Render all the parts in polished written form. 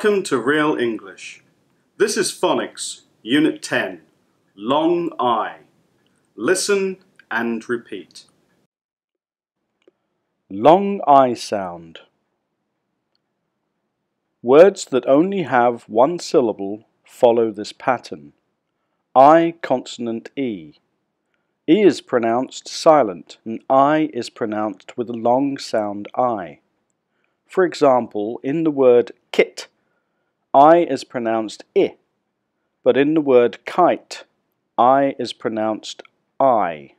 Welcome to Real English. This is Phonics, Unit 10, Long I. Listen and repeat. Long I sound. Words that only have one syllable follow this pattern. I consonant E. E is pronounced silent and I is pronounced with a long sound I. For example, in the word kit, I is pronounced I, but in the word kite, I is pronounced I.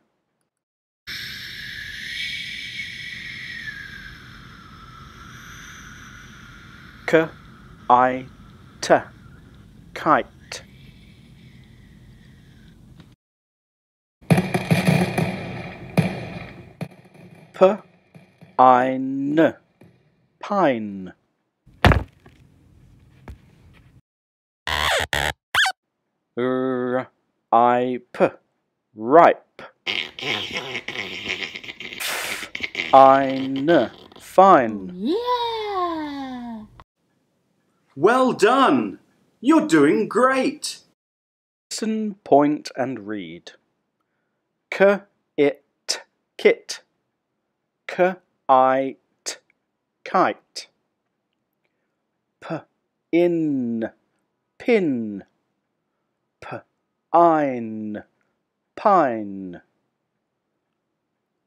K-I-T, kite. P-I-N, pine. R-I-P, ripe. F-I-N, fine. Yeah! Well done! You're doing great! Listen, point and read. K-it, kit. K-I-t, kite. P-in, pin. P-ein, pine.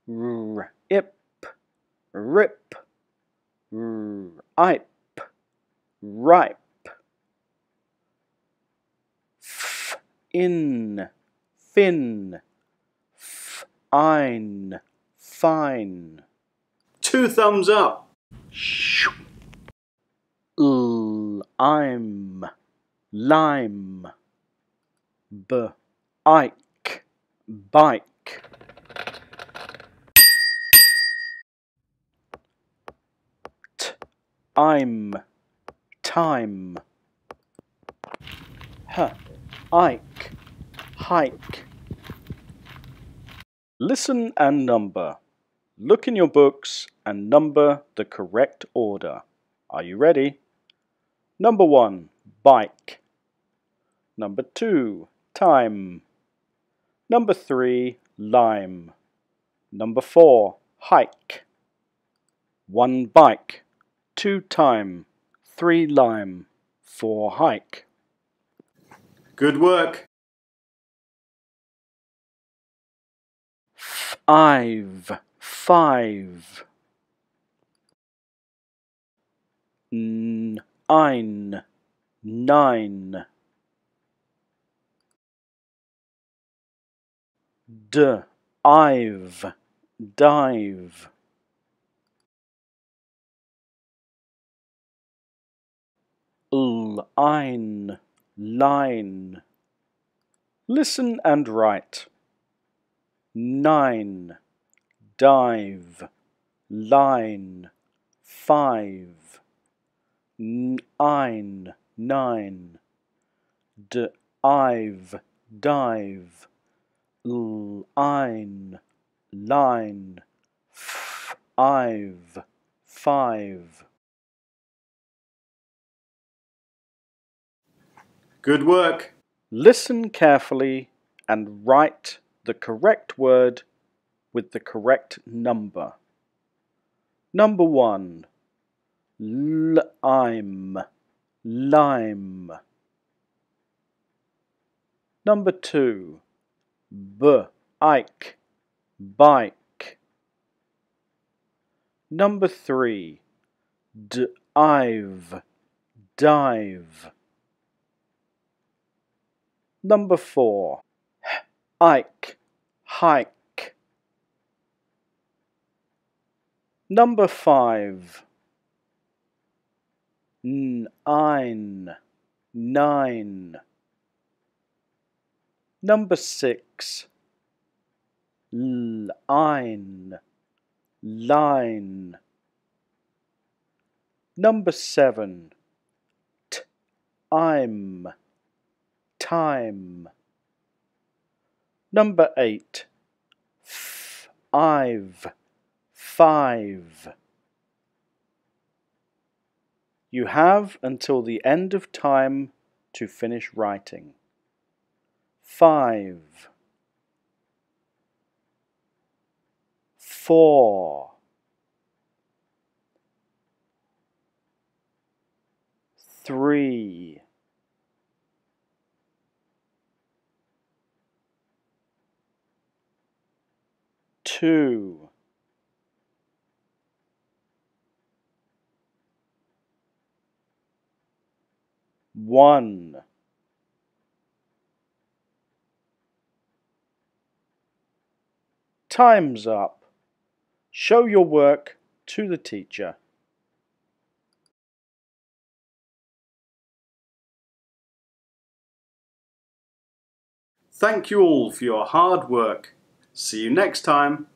R-ip, rip. R-ipe, ripe. F-in, fin. F-ein, fine. 2 thumbs up! L-I'm, lime. B-ike, bike. T-I'm, time. H-ike, hike. Listen and number. Look in your books and number the correct order. Are you ready? Number 1, bike. Number 2, time. Number 3, lime. Number 4, hike. 1 bike, 2 time, 3 lime, 4 hike. Good work! 5, 5. Nine, 9. Dive, dive. Line, line. Listen and write. 9, dive, line, 5. 9, 9. Dive, dive. Line, line. 5, 5. Good work! Listen carefully and write the correct word with the correct number. Number 1, lime, lime. Number 2, bike, bike. Number 3, dive, dive. Number 4, hike, hike. Number 5, nine, 9. Number 6, line, line. Number 7, time, time. Number 8, 5, 5. You have until the end of time to finish writing. 5, 4, 3, 2, 1. Time's up. Show your work to the teacher. Thank you all for your hard work. See you next time.